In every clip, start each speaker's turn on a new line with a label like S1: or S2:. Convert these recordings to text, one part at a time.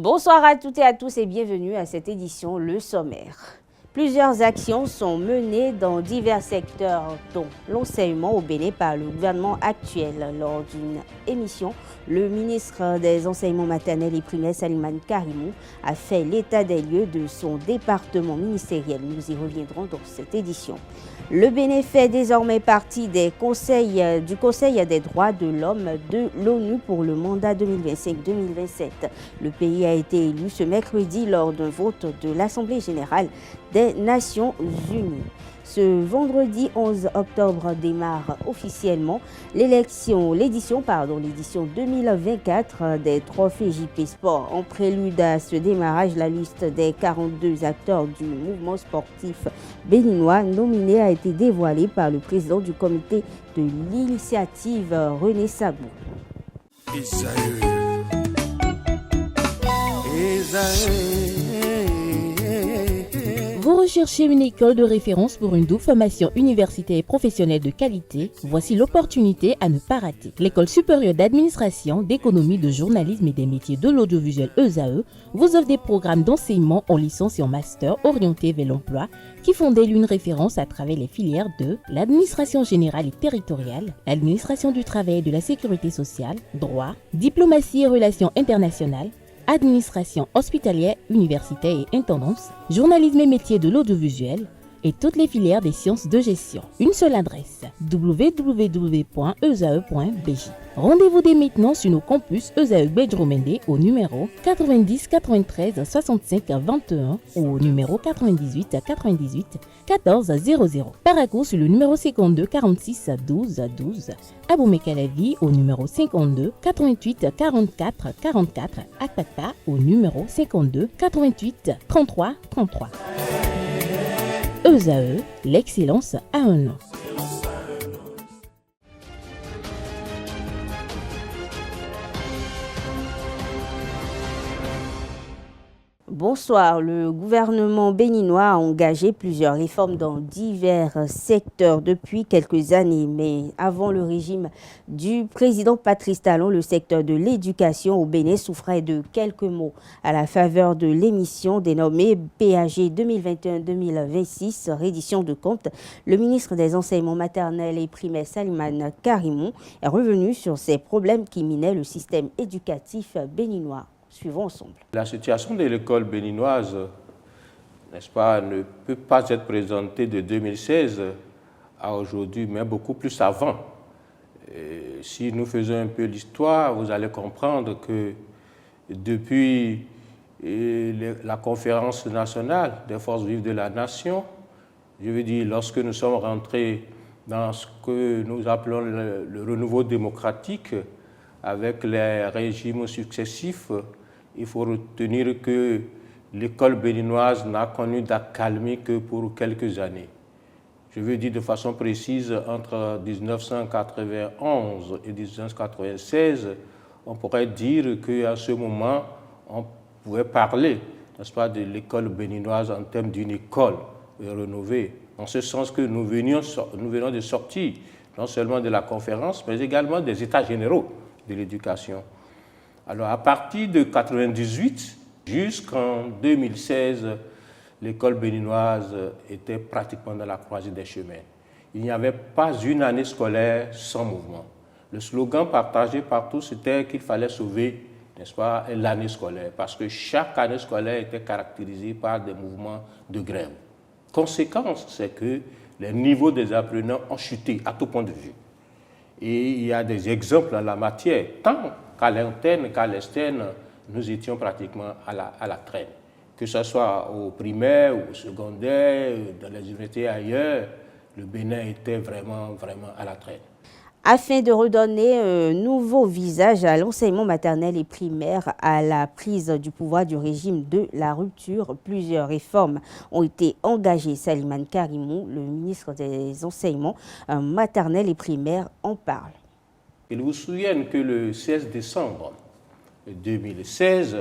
S1: Bonsoir à toutes et à tous et bienvenue à cette édition Le Sommaire. Plusieurs actions sont menées dans divers secteurs, dont l'enseignement au Bénin par le gouvernement actuel. Lors d'une émission, le ministre des Enseignements maternels et primaires, Salimane Karimou, a fait l'état des lieux de son département ministériel. Nous y reviendrons dans cette édition. Le Bénin fait désormais partie du Conseil des droits de l'homme de l'ONU pour le mandat 2025-2027. Le pays a été élu ce mercredi lors d'un vote de l'Assemblée générale des Nations Unies. Ce vendredi 11 octobre démarre officiellement l'édition 2024 des trophées JP Sport. En prélude à ce démarrage, la liste des 42 acteurs du mouvement sportif béninois nominés a été dévoilée par le président du comité de l'initiative, René Sabou.
S2: Vous recherchez une école de référence pour une double formation universitaire et professionnelle de qualité? Voici l'opportunité à ne pas rater. L'École supérieure d'administration, d'économie, de journalisme et des métiers de l'audiovisuel ESAE vous offre des programmes d'enseignement en licence et en master orientés vers l'emploi qui font d'elle une référence à travers les filières de l'administration générale et territoriale, l'administration du travail et de la sécurité sociale, droit, diplomatie et relations internationales, administration hospitalière, universitaire et intendance, journalisme et métiers de l'audiovisuel et toutes les filières des sciences de gestion. Une seule adresse, www.esae.bj. Rendez-vous dès maintenant sur nos campus ESAE Bedjromende au numéro 90 93 65 21 ou au numéro 98 98 14 00. Paracourt sur le numéro 52 46 12 12. Aboumé-Calavi au numéro 52 88 44 44. Akpata au numéro 52 88 33 33. ESAE, l'excellence à un nom.
S1: Bonsoir. Le gouvernement béninois a engagé plusieurs réformes dans divers secteurs depuis quelques années. Mais avant le régime du président Patrice Talon, le secteur de l'éducation au Bénin souffrait de quelques maux. À la faveur de l'émission dénommée PAG 2021-2026, reddition de comptes, le ministre des Enseignements maternels et primaires, Salimane Karimou, est revenu sur ces problèmes qui minaient le système éducatif béninois. Suivons ensemble.
S3: La situation de l'école béninoise, n'est-ce pas, ne peut pas être présentée de 2016 à aujourd'hui, mais beaucoup plus avant. Et si nous faisons un peu l'histoire, vous allez comprendre que depuis la conférence nationale des forces vives de la nation, je veux dire, lorsque nous sommes rentrés dans ce que nous appelons le renouveau démocratique avec les régimes successifs, il faut retenir que l'école béninoise n'a connu d'accalmie que pour quelques années. Je veux dire de façon précise, entre 1991 et 1996, on pourrait dire qu'à ce moment, on pouvait parler, n'est-ce pas, de l'école béninoise en termes d'une école rénovée, en ce sens que nous venons de sortir non seulement de la conférence, mais également des états généraux de l'éducation. Alors, à partir de 1998 jusqu'en 2016, l'école béninoise était pratiquement dans la croisée des chemins. Il n'y avait pas une année scolaire sans mouvement. Le slogan partagé partout, c'était qu'il fallait sauver, n'est-ce pas, l'année scolaire, parce que chaque année scolaire était caractérisée par des mouvements de grève. Conséquence, c'est que les niveaux des apprenants ont chuté à tout point de vue. Et il y a des exemples en la matière, tant qu'à l'interne qu'à l'externe, nous étions pratiquement à la traîne. Que ce soit au primaire ou au secondaire, dans les universités ailleurs, le Bénin était vraiment à la traîne.
S1: Afin de redonner un nouveau visage à l'enseignement maternel et primaire à la prise du pouvoir du régime de la rupture, plusieurs réformes ont été engagées. Salimane Karimou, le ministre des Enseignements maternels et primaires, en parle.
S3: Il vous souvient que le 16 décembre 2016,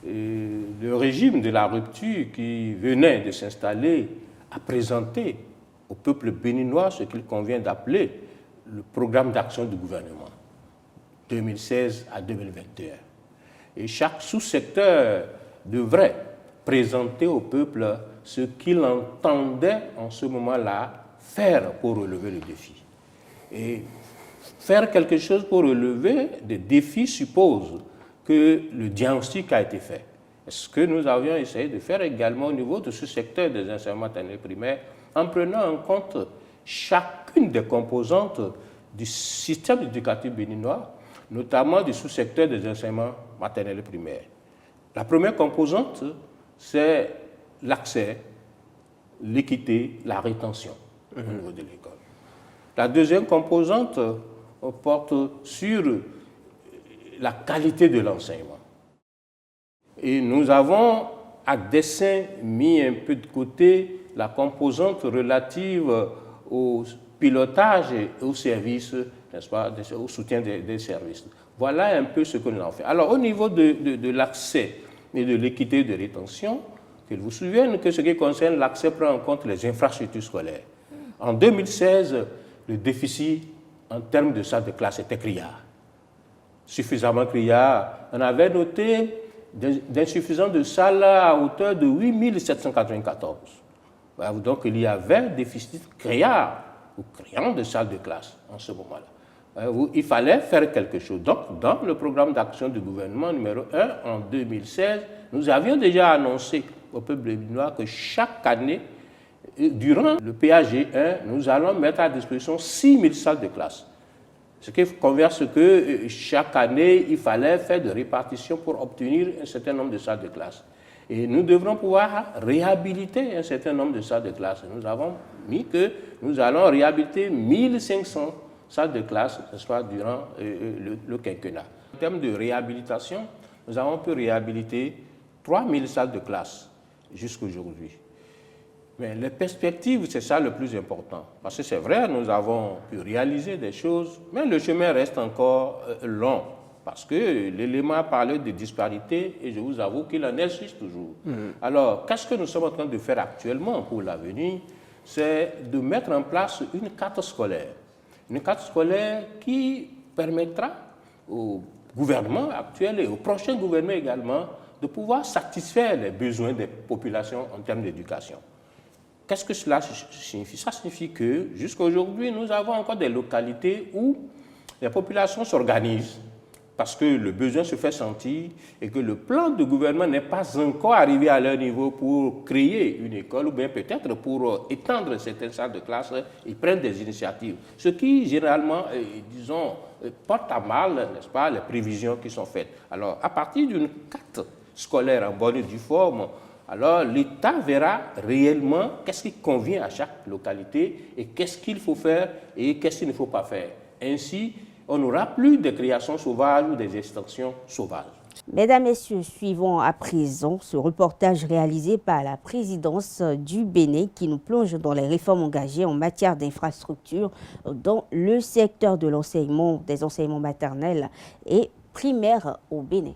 S3: le régime de la rupture qui venait de s'installer a présenté au peuple béninois ce qu'il convient d'appeler le programme d'action du gouvernement 2016 à 2021. Et chaque sous-secteur devrait présenter au peuple ce qu'il entendait en ce moment-là faire pour relever le défi. Et faire quelque chose pour relever des défis suppose que le diagnostic a été fait. Ce que nous avions essayé de faire également au niveau de ce secteur des enseignements maternels primaires, en prenant en compte chacune des composantes du système éducatif béninois, notamment du sous-secteur des enseignements maternels primaires. La première composante, c'est l'accès, l'équité, la rétention au niveau de l'école. La deuxième composante porte sur la qualité de l'enseignement. Et nous avons, à dessein, mis un peu de côté la composante relative au pilotage et au service, n'est-ce pas, au soutien des services. Voilà un peu ce que nous avons fait. Alors, au niveau de l'accès et de l'équité de rétention, qu'il vous souvienne que ce qui concerne l'accès prend en compte les infrastructures scolaires. En 2016, le déficit en termes de salles de classe était criard. Suffisamment criard. On avait noté d'insuffisance de salles à hauteur de 8 794. Donc il y avait un déficit criard ou criant de salles de classe en ce moment-là. Il fallait faire quelque chose. Donc dans le programme d'action du gouvernement numéro 1 en 2016, nous avions déjà annoncé au peuple béninois que chaque année, durant le PAG 1, nous allons mettre à disposition 6 000 salles de classe. Ce qui convient à ce que chaque année, il fallait faire de répartition pour obtenir un certain nombre de salles de classe. Et nous devrons pouvoir réhabiliter un certain nombre de salles de classe. Nous avons mis que nous allons réhabiliter 1500 salles de classe, ce soit durant le quinquennat. En termes de réhabilitation, nous avons pu réhabiliter 3000 salles de classe jusqu'à aujourd'hui. Mais les perspectives, c'est ça le plus important. Parce que c'est vrai, nous avons pu réaliser des choses, mais le chemin reste encore long. Parce que l'élément a parlé de disparités et je vous avoue qu'il en existe toujours. Alors, qu'est-ce que nous sommes en train de faire actuellement pour l'avenir? C'est de mettre en place une carte scolaire. Une carte scolaire qui permettra au gouvernement actuel et au prochain gouvernement également de pouvoir satisfaire les besoins des populations en termes d'éducation. Qu'est-ce que cela signifie? Ça signifie que jusqu'à aujourd'hui, nous avons encore des localités où les populations s'organisent parce que le besoin se fait sentir et que le plan de gouvernement n'est pas encore arrivé à leur niveau pour créer une école ou bien peut-être pour étendre certaines salles de classe, ils prennent des initiatives. Ce qui, généralement, disons, porte à mal, n'est-ce pas, les prévisions qui sont faites. Alors, à partir d'une carte scolaire en bonne et due forme, alors l'État verra réellement qu'est-ce qui convient à chaque localité et qu'est-ce qu'il faut faire et qu'est-ce qu'il ne faut pas faire. Ainsi, on n'aura plus de créations sauvages ou des extensions sauvages.
S1: Mesdames, Messieurs, suivons à présent ce reportage réalisé par la présidence du Bénin qui nous plonge dans les réformes engagées en matière d'infrastructure dans le secteur de l'enseignement, des enseignements maternels et primaires au Bénin.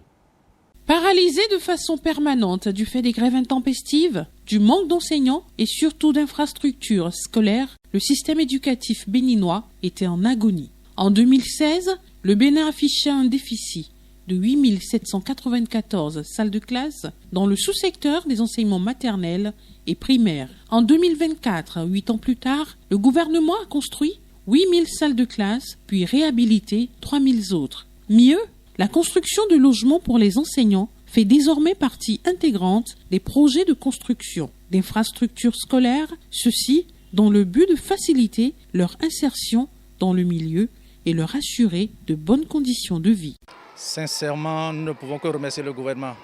S4: Paralysé de façon permanente du fait des grèves intempestives, du manque d'enseignants et surtout d'infrastructures scolaires, le système éducatif béninois était en agonie. En 2016, le Bénin affichait un déficit de 8 794 salles de classe dans le sous-secteur des enseignements maternels et primaires. En 2024, 8 ans plus tard, le gouvernement a construit 8 000 salles de classe, puis réhabilité 3 000 autres. Mieux, la construction de logements pour les enseignants fait désormais partie intégrante des projets de construction d'infrastructures scolaires, ceci dans le but de faciliter leur insertion dans le milieu et leur assurer de bonnes conditions de vie.
S5: Sincèrement, nous ne pouvons que remercier le gouvernement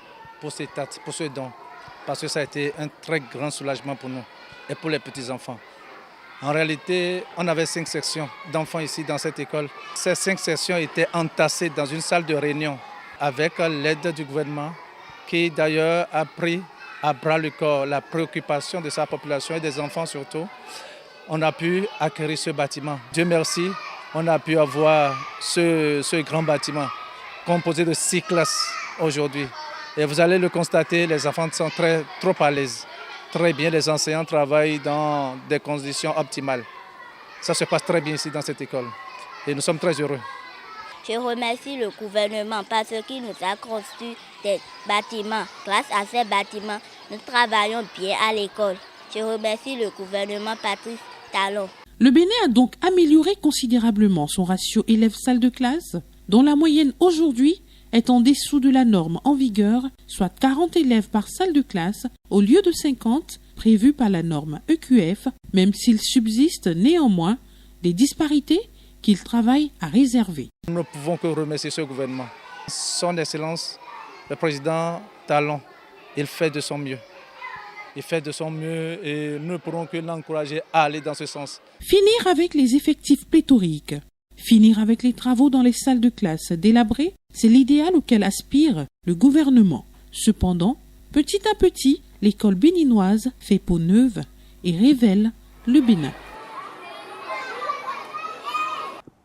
S5: pour cet acte, pour ce don, parce que ça a été un très grand soulagement pour nous et pour les petits-enfants. En réalité, on avait 5 sections d'enfants ici dans cette école. Ces 5 sections étaient entassées dans une salle de réunion avec l'aide du gouvernement qui d'ailleurs a pris à bras le corps la préoccupation de sa population et des enfants surtout. On a pu acquérir ce bâtiment. Dieu merci, on a pu avoir ce grand bâtiment composé de 6 classes aujourd'hui. Et vous allez le constater, les enfants sont trop à l'aise. Très bien, les enseignants travaillent dans des conditions optimales. Ça se passe très bien ici dans cette école et nous sommes très heureux.
S6: Je remercie le gouvernement parce qu'il nous a construit des bâtiments. Grâce à ces bâtiments, nous travaillons bien à l'école. Je remercie le gouvernement Patrice Talon.
S4: Le Bénin a donc amélioré considérablement son ratio élèves-salle de classe, dont la moyenne aujourd'hui est en dessous de la norme en vigueur, soit 40 élèves par salle de classe au lieu de 50 prévus par la norme EQF, même s'il subsiste néanmoins des disparités qu'il travaille à réserver.
S5: Nous ne pouvons que remercier ce gouvernement. Son Excellence, le président Talon, il fait de son mieux. Il fait de son mieux et nous ne pourrons que l'encourager à aller dans ce sens.
S4: Finir avec les effectifs pléthoriques, finir avec les travaux dans les salles de classe délabrées, c'est l'idéal auquel aspire le gouvernement. Cependant, petit à petit, l'école béninoise fait peau neuve et révèle le Bénin.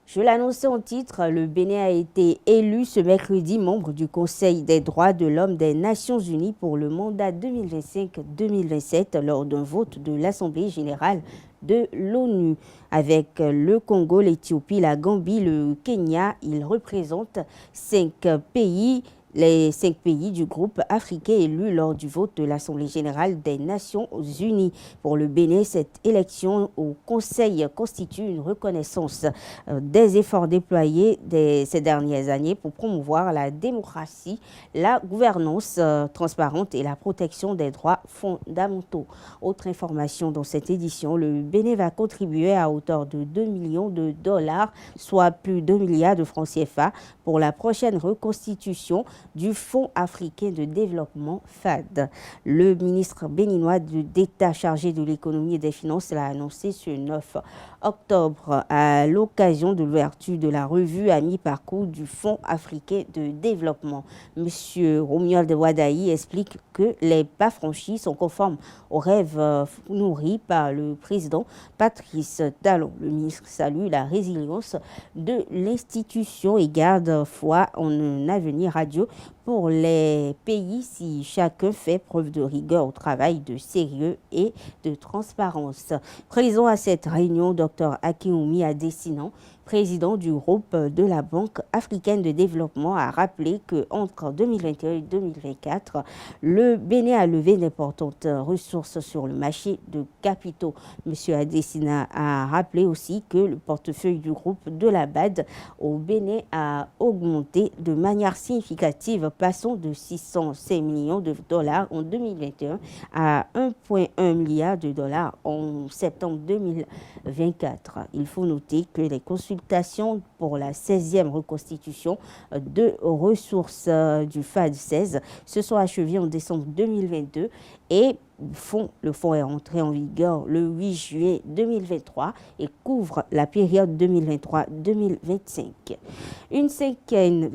S1: Je l'annonçais en titre, le Bénin a été élu ce mercredi membre du Conseil des droits de l'homme des Nations Unies pour le mandat 2025-2027 lors d'un vote de l'Assemblée générale de l'ONU. Avec le Congo, l'Éthiopie, la Gambie, le Kenya, il représente 5 pays. Les 5 pays du groupe africain élus lors du vote de l'Assemblée générale des Nations unies. Pour le Bénin, cette élection au Conseil constitue une reconnaissance des efforts déployés ces dernières années pour promouvoir la démocratie, la gouvernance transparente et la protection des droits fondamentaux. Autre information dans cette édition, le Bénin va contribuer à hauteur de 2 millions de dollars, soit plus d'1 milliard de francs CFA, pour la prochaine reconstitution du Fonds africain de développement FAD. Le ministre béninois d'État chargé de l'économie et des finances l'a annoncé ce 9 octobre à l'occasion de l'ouverture de la revue à mi-parcours du Fonds africain de développement. Monsieur Romuald Wadaï explique que les pas franchis sont conformes aux rêves nourris par le président Patrice Talon. Le ministre salue la résilience de l'institution et garde foi en un avenir radieux pour les pays si chacun fait preuve de rigueur au travail, de sérieux et de transparence. Présent à cette réunion, Dr Akinwumi Adesina, président du groupe de la Banque africaine de développement, a rappelé qu'entre 2021 et 2024, le Bénin a levé d'importantes ressources sur le marché de capitaux. M. Adesina a rappelé aussi que le portefeuille du groupe de la BAD au Bénin a augmenté de manière significative, passant de 605 millions de dollars en 2021 à 1,1 milliard de dollars en septembre 2024. Il faut noter que les consultations pour la 16e reconstitution de ressources du FAD 16 se sont achevées en décembre 2022 et le fonds est entré en vigueur le 8 juillet 2023 et couvre la période 2023-2025. Une cinquantaine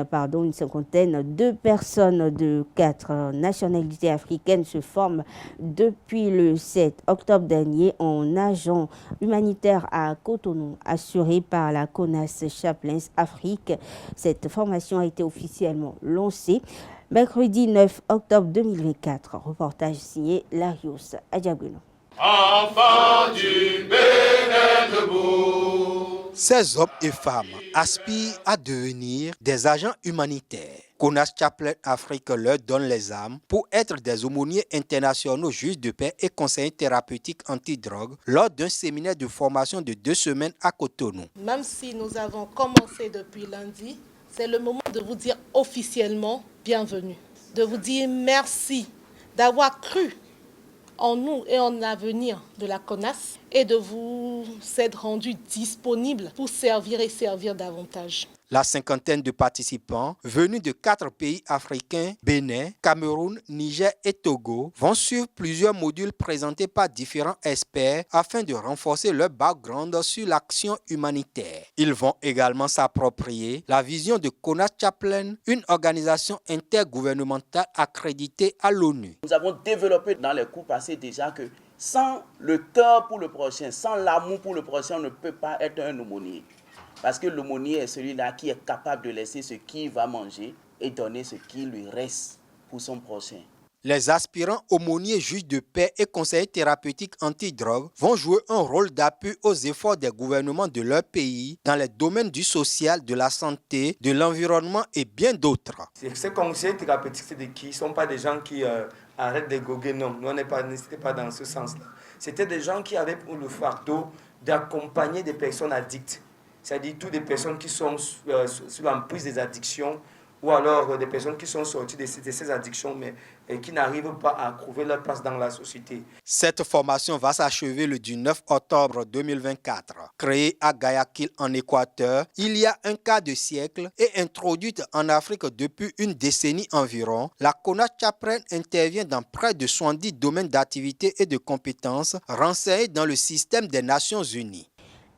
S1: de personnes de 4 nationalités africaines se forment depuis le 7 octobre dernier en agent humanitaire à Cotonou, assuré par la CONAS Chaplains Afrique. Cette formation a été officiellement lancée mercredi 9 octobre 2024. Reportage signé Larios Adjaguno.
S7: Enfants du Bénin debout.
S8: Ces hommes et femmes aspirent à devenir des agents humanitaires. CONAS Chaplains Afrique leur donne les armes pour être des aumôniers internationaux, juges de paix et conseillers thérapeutiques anti-drogue lors d'un séminaire de formation de 2 semaines à Cotonou.
S9: Même si nous avons commencé depuis lundi, c'est le moment de vous dire officiellement bienvenue, de vous dire merci d'avoir cru en nous et en l'avenir de la CONAS et de vous être rendu disponible pour servir et servir davantage.
S8: La cinquantaine de participants venus de 4 pays africains, Bénin, Cameroun, Niger et Togo, vont suivre plusieurs modules présentés par différents experts afin de renforcer leur background sur l'action humanitaire. Ils vont également s'approprier la vision de CONAS Chaplains, une organisation intergouvernementale accréditée à l'ONU.
S10: Nous avons développé dans les cours passés déjà que sans le cœur pour le prochain, sans l'amour pour le prochain, on ne peut pas être un aumônier. Parce que l'aumônier est celui-là qui est capable de laisser ce qu'il va manger et donner ce qui lui reste pour son prochain.
S8: Les aspirants aumôniers, juges de paix et conseillers thérapeutiques anti-drogue vont jouer un rôle d'appui aux efforts des gouvernements de leur pays dans les domaines du social, de la santé, de l'environnement et bien d'autres.
S11: Ces conseillers thérapeutiques, c'est de qui? Ce ne sont pas des gens qui arrêtent de goguer, non. Nous, n'était pas dans ce sens-là. C'était des gens qui avaient pour le fardeau d'accompagner des personnes addictes. C'est-à-dire toutes des personnes qui sont sous l'emprise des addictions ou alors des personnes qui sont sorties de ces addictions mais qui n'arrivent pas à trouver leur place dans la société.
S8: Cette formation va s'achever le 9 octobre 2024. Créée à Guayaquil en Équateur, il y a un quart de siècle et introduite en Afrique depuis une décennie environ, la CONACHAPREN intervient dans près de 70 domaines d'activité et de compétences renseignés dans le système des Nations Unies.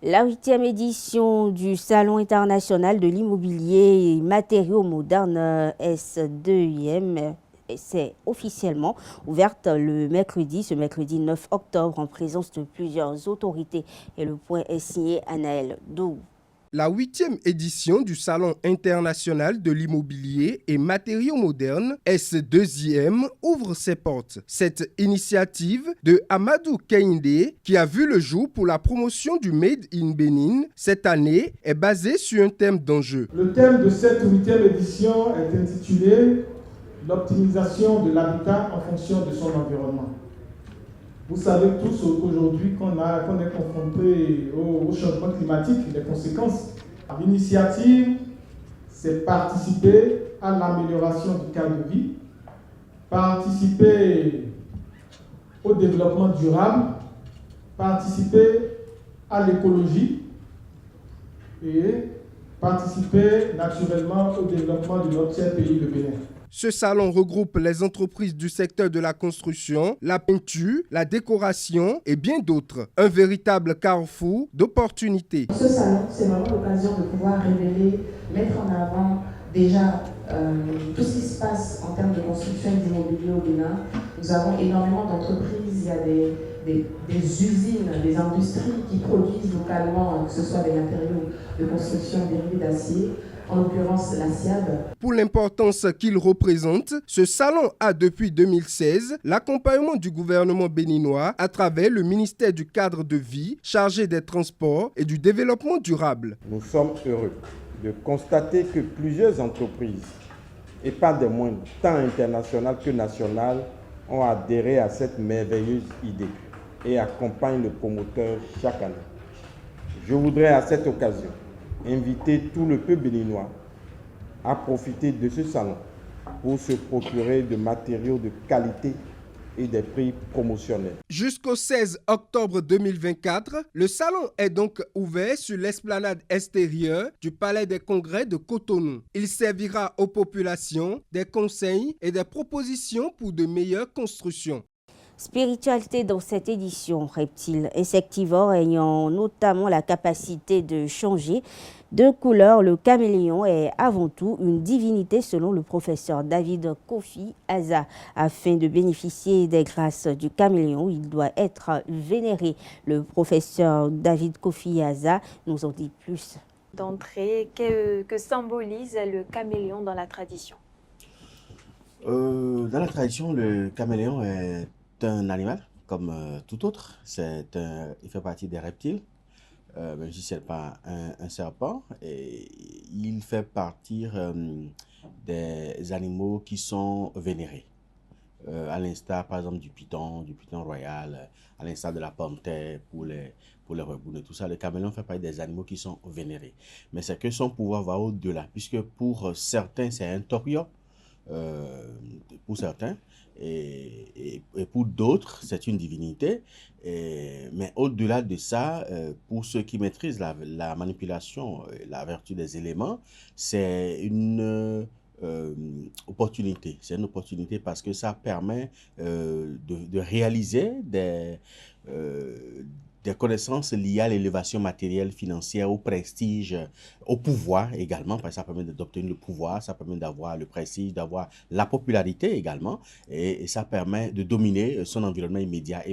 S1: La 8e édition du Salon international de l'immobilier et matériaux modernes S2IM s'est officiellement ouverte ce mercredi 9 octobre en présence de plusieurs autorités. Et le point est signé Anaël Dou.
S12: La 8e édition du Salon international de l'immobilier et matériaux modernes S2IM ouvre ses portes. Cette initiative de Amadou Kehinde, qui a vu le jour pour la promotion du Made in Bénin, cette année est basée sur un thème d'enjeu.
S13: Le thème de cette 8e édition est intitulé « L'optimisation de l'habitat en fonction de son environnement ». Vous savez tous aujourd'hui qu'on est confronté au changement climatique, les conséquences. L'initiative, c'est participer à l'amélioration du cadre de vie, participer au développement durable, participer à l'écologie et participer naturellement au développement de notre cher pays, le Bénin.
S12: Ce salon regroupe les entreprises du secteur de la construction, la peinture, la décoration et bien d'autres. Un véritable carrefour d'opportunités.
S14: Ce salon, c'est vraiment l'occasion de pouvoir révéler, mettre en avant déjà tout ce qui se passe en termes de construction et d'immobilier au Bénin. Nous avons énormément d'entreprises, il y a des usines, des industries qui produisent localement, que ce soit des matériaux de construction dérivés d'acier, en l'occurrence la SIAB.
S12: Pour l'importance qu'il représente, ce salon a depuis 2016 l'accompagnement du gouvernement béninois à travers le ministère du cadre de vie chargé des transports et du développement durable.
S15: Nous sommes heureux de constater que plusieurs entreprises, et pas des moindres, tant internationales que nationales, ont adhéré à cette merveilleuse idée et accompagnent le promoteur chaque année. Je voudrais à cette occasion inviter tout le peuple béninois à profiter de ce salon pour se procurer de matériaux de qualité et des prix promotionnels.
S12: Jusqu'au 16 octobre 2024, le salon est donc ouvert sur l'esplanade extérieure du Palais des Congrès de Cotonou. Il servira aux populations des conseils et des propositions pour de meilleures constructions.
S1: Spiritualité dans cette édition, reptile insectivore ayant notamment la capacité de changer de couleur, le caméléon est avant tout une divinité selon le professeur David Kofi Aza. Afin de bénéficier des grâces du caméléon, il doit être vénéré. Le professeur David Kofi Aza nous en dit plus.
S16: D'entrée, que symbolise le caméléon dans la tradition?
S17: Dans la tradition, le caméléon est un animal comme tout autre. Il fait partie des reptiles, même si ce n'est pas un serpent. Et il fait partie des animaux qui sont vénérés. À l'instar, par exemple, du python royal, à l'instar de la panthère pour les rebounes et tout ça. Le caméléon fait partie des animaux qui sont vénérés. Mais c'est que son pouvoir va au-delà, puisque pour certains, c'est un taurion. Pour certains, et pour d'autres, c'est une divinité. Mais au-delà de ça, pour ceux qui maîtrisent la manipulation, la vertu des éléments, c'est une opportunité. C'est une opportunité parce que ça permet de réaliser des connaissances liées à l'élévation matérielle, financière, au prestige, au pouvoir également, parce que ça permet d'obtenir le pouvoir, ça permet d'avoir le prestige, d'avoir la popularité également, et ça permet de dominer son environnement immédiat.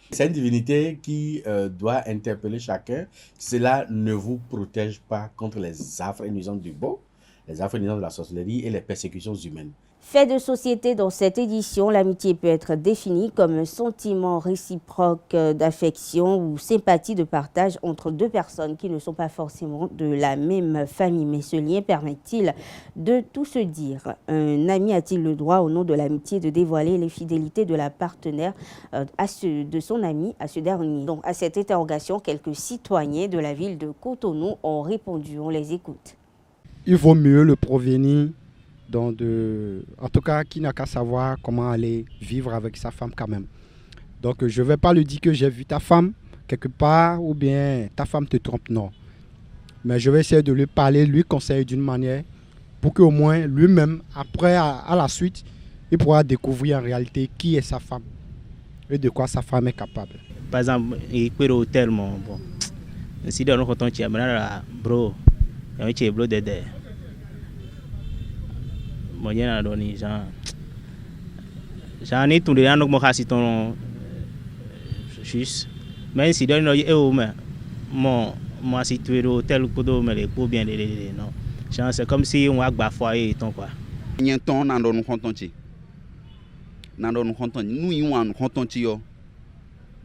S17: C'est une divinité qui doit interpeller chacun. Cela ne vous protège pas contre les affres et nuisances du beau, les affrénisations de la sorcellerie et les persécutions humaines.
S1: Fait de société dans cette édition, l'amitié peut être définie comme un sentiment réciproque d'affection ou sympathie de partage entre deux personnes qui ne sont pas forcément de la même famille. Mais ce lien permet-il de tout se dire? Un ami a-t-il le droit, au nom de l'amitié, de dévoiler les fidélités de la partenaire de son ami à ce dernier? Donc, à cette interrogation, quelques citoyens de la ville de Cotonou ont répondu. On les écoute.
S18: Il vaut mieux le prévenir. Donc en tout cas, qui n'a qu'à savoir comment aller vivre avec sa femme quand même. Donc je ne vais pas lui dire que j'ai vu ta femme quelque part ou bien ta femme te trompe, non. Mais je vais essayer de lui parler, lui conseiller d'une manière pour qu'au moins lui-même, après à la suite, il pourra découvrir en réalité qui est sa femme et de quoi sa femme est capable.
S19: Par exemple, il peut au terme, bon, si dans le canton tu as bro, il y a un bro de moyen donné j'en ai tout de donc moi si ton juste mais si donne moi si tu es au tel coup mais les pour bien non genre c'est comme si on a bafoyer ton quoi
S20: n'y ton nan don kontonti nan don kontonti nous y on kontonti yo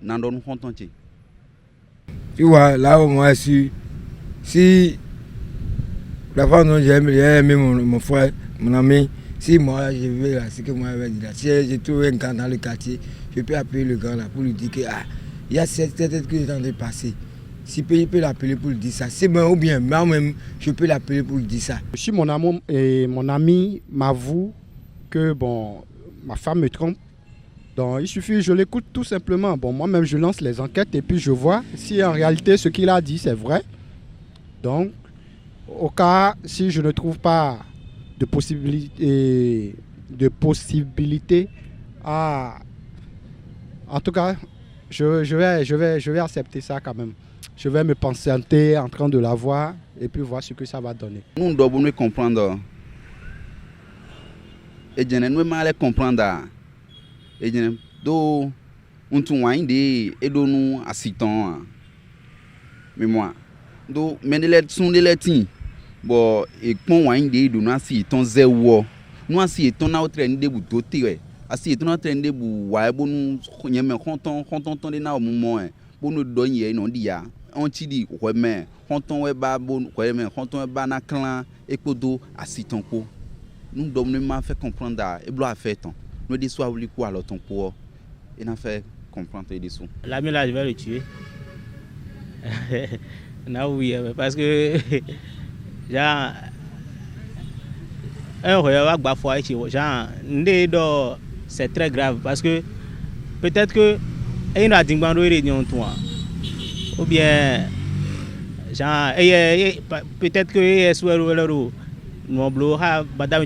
S20: nan don kontonti
S21: tu vois là au moins si la femme dont j'ai aimé mon frère, mon ami, si moi je vais là, c'est que moi je vais dire là. Si j'ai trouvé un gars dans le quartier, je peux appeler le gars là pour lui dire que il y a cette tête que j'ai en train de passer. Si je peux l'appeler pour lui dire ça, c'est bon ou bien moi-même je peux l'appeler pour lui dire ça.
S18: Si mon ami m'avoue que bon, ma femme me trompe, donc il suffit, je l'écoute tout simplement. Bon, moi-même je lance les enquêtes et puis je vois si en réalité ce qu'il a dit c'est vrai. Donc au cas, si je ne trouve pas de possibilité en tout cas, je vais accepter ça quand même. Je vais me patienter en train de la voir et puis voir ce que ça va donner.
S20: Nous devons comprendre. Et je ne veux pas comprendre. Et je dois et nous assistons. Mais moi, donc mais les sont des lettres. Bon, et quand on a une idée de nous assis, ton zéro, nous assis, ton autre train de bout doté, assis, ton autre train de bout, ouais, bon, nous, y a même quand on est là au moment, bon, nous donner, non dia, on t'y dit, ouais, mais quand on est bas, bon, ouais, mais quand on est bas na clan, et kodo, assis ton co, nous devons faire comprendre, et bloquer faire ton, nous déçoivent le coup alors ton co, et nous fait comprendre les dessous.
S19: La là, je vais le tuer. Non, oui, parce que genre c'est très grave parce que peut-être que il a dit ou bien genre peut-être que mon blog a madame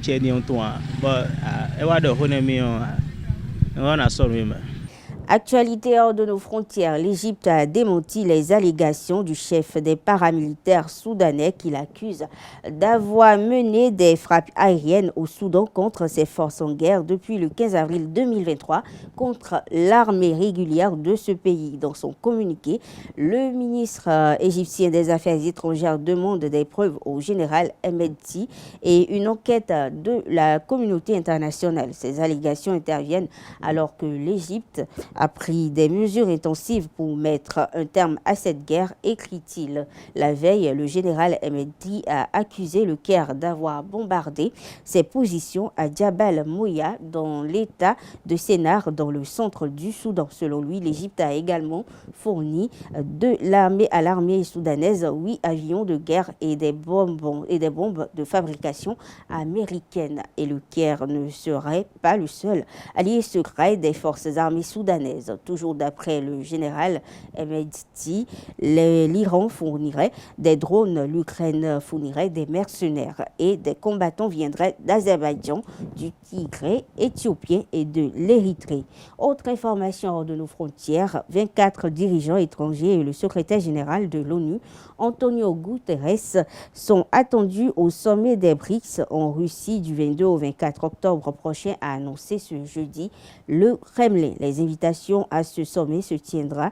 S1: Actualité hors de nos frontières, l'Égypte a démenti les allégations du chef des paramilitaires soudanais qui l'accuse d'avoir mené des frappes aériennes au Soudan contre ses forces en guerre depuis le 15 avril 2023 contre l'armée régulière de ce pays. Dans son communiqué, le ministre égyptien des Affaires étrangères demande des preuves au général Hemedti et une enquête de la communauté internationale. Ces allégations interviennent alors que l'Égypte a pris des mesures intensives pour mettre un terme à cette guerre, écrit-il. La veille, le général Hemedti a accusé le Caire d'avoir bombardé ses positions à Jabal Mouya dans l'état de Sennar dans le centre du Soudan. Selon lui, l'Égypte a également fourni à l'armée soudanaise 8 avions de guerre et des bombes de fabrication américaine. Et le Caire ne serait pas le seul allié secret des forces armées soudanaises. Toujours d'après le général Hemedti, l'Iran fournirait des drones, l'Ukraine fournirait des mercenaires et des combattants viendraient d'Azerbaïdjan, du Tigré éthiopien et de l'Érythrée. Autre information hors de nos frontières, 24 dirigeants étrangers et le secrétaire général de l'ONU, Antonio Guterres, sont attendus au sommet des BRICS en Russie du 22 au 24 octobre prochain, a annoncé ce jeudi le Kremlin. Les invitations à ce sommet se tiendront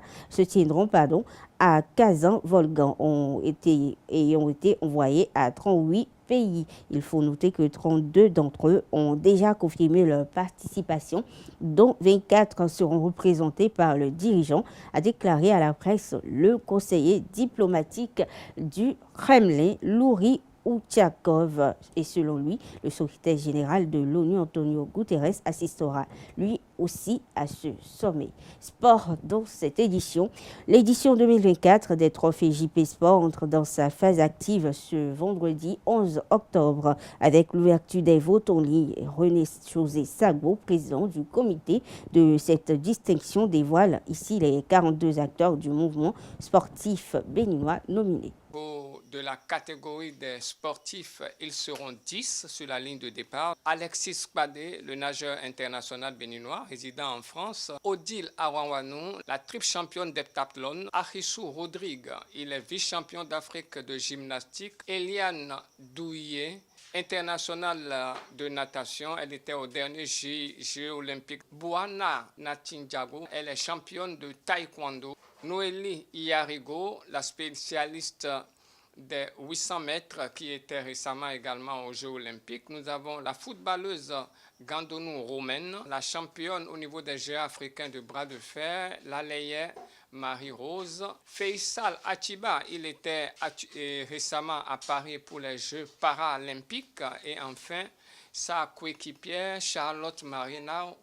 S1: à Kazan-Volgan ont été envoyées à 38 pays. Il faut noter que 32 d'entre eux ont déjà confirmé leur participation, dont 24 seront représentés par le dirigeant, a déclaré à la presse le conseiller diplomatique du Kremlin, Louri Uchakov. Et selon lui, le secrétaire général de l'ONU, Antonio Guterres, assistera lui aussi à ce sommet. Sport dans cette édition. L'édition 2024 des trophées JP Sport entre dans sa phase active ce vendredi 11 octobre avec l'ouverture des votes en ligne. René-José Sagbo, président du comité de cette distinction, dévoile ici les 42 acteurs du mouvement sportif béninois nominés.
S2: De la catégorie des sportifs, ils seront 10 sur la ligne de départ. Alexis Kbadé, le nageur international béninois résidant en France. Odile Aranwanou, la triple championne d'heptathlon. Achissou Rodrigue, il est vice-champion d'Afrique de gymnastique. Eliane Douillet, internationale de natation, elle était au dernier Jeux olympiques. Bouana Natindiago, elle est championne de taekwondo. Noélie Iarigo, la spécialiste des 800 mètres qui était récemment également aux Jeux olympiques. Nous avons la footballeuse Gandonou Romaine, la championne au niveau des Jeux africains de bras de fer, l'Alaye Marie-Rose. Faisal Achiba, il était récemment à Paris pour les Jeux paralympiques. Et enfin, sa coéquipière Charlotte Marina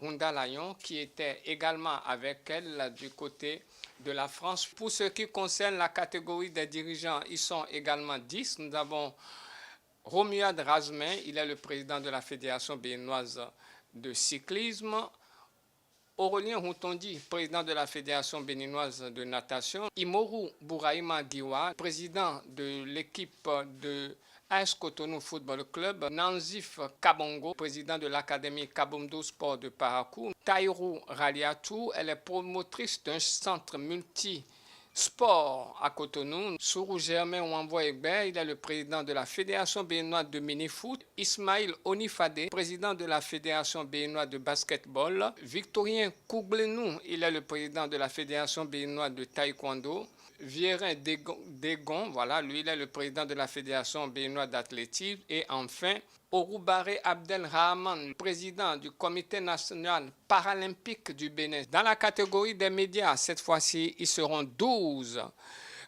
S2: Rundalayon, qui était également avec elle du côté de la France. Pour ce qui concerne la catégorie des dirigeants, ils sont également 10. Nous avons Romuald Razmin, il est le président de la Fédération béninoise de cyclisme. Aurélien Routondi, président de la Fédération béninoise de natation. Imoru Bouraïma Giwa, président de l'équipe de AS Cotonou Football Club. Nanzif Kabongo, président de l'Académie Kabomdo Sport de Parakou. Taïrou Raliatou, elle est promotrice d'un centre multi-sport à Cotonou. Sourou Germain Ouamvo Egber, il est le président de la Fédération béninoise de mini-foot. Ismaïl Onifade, président de la Fédération béninoise de basketball. Victorien Kouglenou, il est le président de la Fédération béninoise de taekwondo. Viérin Degon, voilà, lui, il est le président de la Fédération béninoise d'athlétisme. Et enfin, Oroubare Abdelrahman, président du Comité national paralympique du Bénin. Dans la catégorie des médias, cette fois-ci, ils seront 12.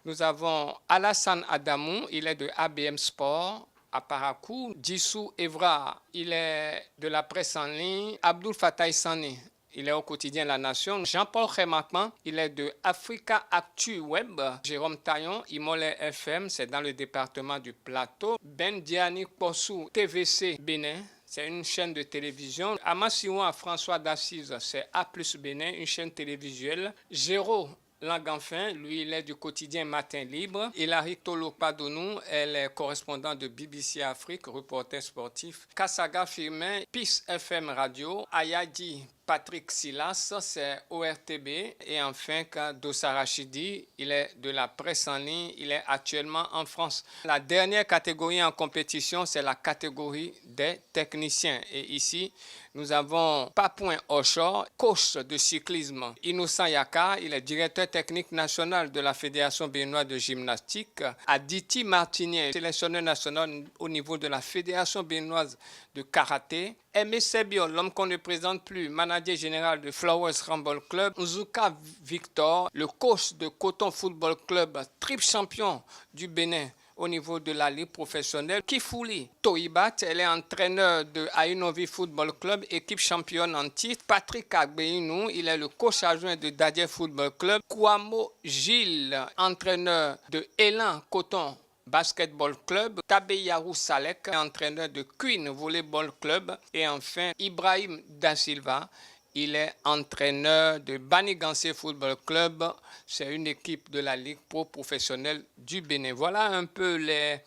S2: Nous avons Alassane Adamou, il est de ABM Sport à Parakou. Dissou Evra, il est de la presse en ligne. Abdoul Fattah Sani, il est au quotidien La Nation. Jean-Paul Remakman, il est de Africa Actu Web. Jérôme Taillon, Imolé FM, c'est dans le département du Plateau. Ben Diani Kossou, TVC Bénin, c'est une chaîne de télévision. Amassiouan François d'Assise, c'est A+ Bénin, une chaîne télévisuelle. Géraud Langanfin, lui, il est du quotidien Matin Libre. Hilary Tolo-Padonou, elle est correspondante de BBC Afrique, reporter sportif. Kassaga Firmin, Peace FM Radio. Ayadi Patrick Silas, c'est ORTB. Et enfin, Dossa Rachidi, il est de la presse en ligne, il est actuellement en France. La dernière catégorie en compétition, c'est la catégorie des techniciens. Et ici, nous avons Papouin Oshor, coach de cyclisme. Innocent Yaka, il est directeur technique national de la Fédération béninoise de gymnastique. Aditi Martinier, sélectionneur national au niveau de la Fédération béninoise de karaté. Aimé Sebio, l'homme qu'on ne présente plus, manager général de Flowers Handball Club. Nzuka Victor, le coach de Coton Football Club, triple champion du Bénin au niveau de la ligue professionnelle. Kifouli Toibat, elle est entraîneur de Ainovi Football Club, équipe championne en titre. Patrick Agbeinou, il est le coach adjoint de Dadier Football Club. Kouamo Gilles, entraîneur de Elan Coton Basketball Club. Tabeyarou Salek, entraîneur de Queen Volleyball Club. Et enfin, Ibrahim Da Silva, il est entraîneur de Banigansé Football Club. C'est une équipe de la Ligue Pro professionnelle du Bénin. Voilà un peu les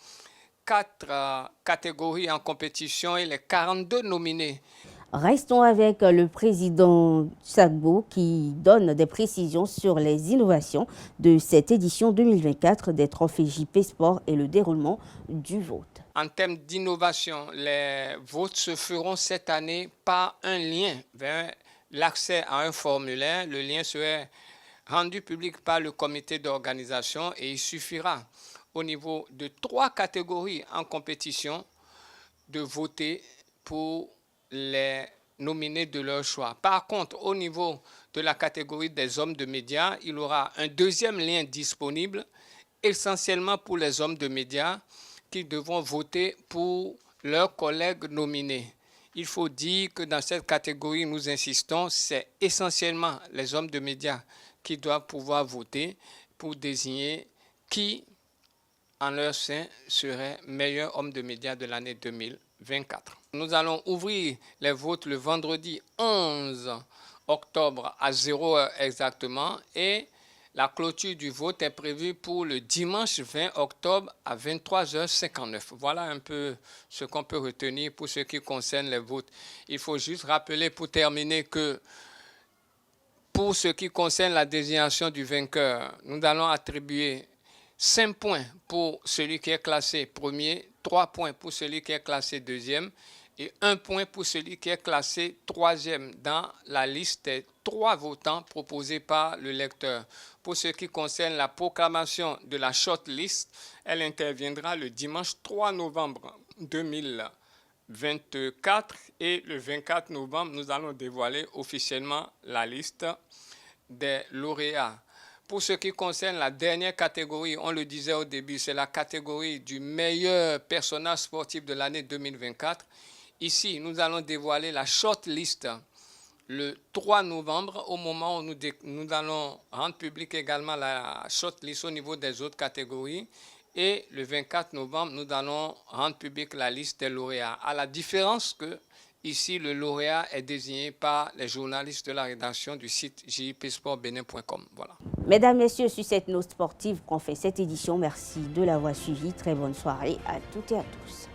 S2: 4 catégories en compétition et les 42 nominés.
S1: Restons avec le président Sagbo qui donne des précisions sur les innovations de cette édition 2024 des trophées JP Sport et le déroulement du vote.
S2: En termes d'innovation, les votes se feront cette année par un lien vers l'accès à un formulaire. Le lien serait rendu public par le comité d'organisation et il suffira au niveau de 3 catégories en compétition de voter pour les nominés de leur choix. Par contre, au niveau de la catégorie des hommes de médias, il y aura un deuxième lien disponible, essentiellement pour les hommes de médias qui devront voter pour leurs collègues nominés. Il faut dire que dans cette catégorie, nous insistons, c'est essentiellement les hommes de médias qui doivent pouvoir voter pour désigner qui, en leur sein, serait meilleur homme de médias de l'année 2024. Nous allons ouvrir les votes le vendredi 11 octobre à 0h exactement et la clôture du vote est prévue pour le dimanche 20 octobre à 23h59. Voilà un peu ce qu'on peut retenir pour ce qui concerne les votes. Il faut juste rappeler pour terminer que pour ce qui concerne la désignation du vainqueur, nous allons attribuer 5 points pour celui qui est classé premier, 3 points pour celui qui est classé deuxième et 1 point pour celui qui est classé troisième dans la liste des 3 votants proposés par le lecteur. Pour ce qui concerne la proclamation de la shortlist, elle interviendra le dimanche 3 novembre 2024 et le 24 novembre, nous allons dévoiler officiellement la liste des lauréats. Pour ce qui concerne la dernière catégorie, on le disait au début, c'est la catégorie du meilleur personnage sportif de l'année 2024. Ici, nous allons dévoiler la shortlist le 3 novembre, au moment où nous allons rendre public également la shortlist au niveau des autres catégories. Et le 24 novembre, nous allons rendre public la liste des lauréats. À la différence que, ici, le lauréat est désigné par les journalistes de la rédaction du site jipsportbenin.com. Voilà.
S1: Mesdames, Messieurs, sur cette note sportive qu'on fait cette édition, merci de l'avoir suivi. Très bonne soirée à toutes et à tous.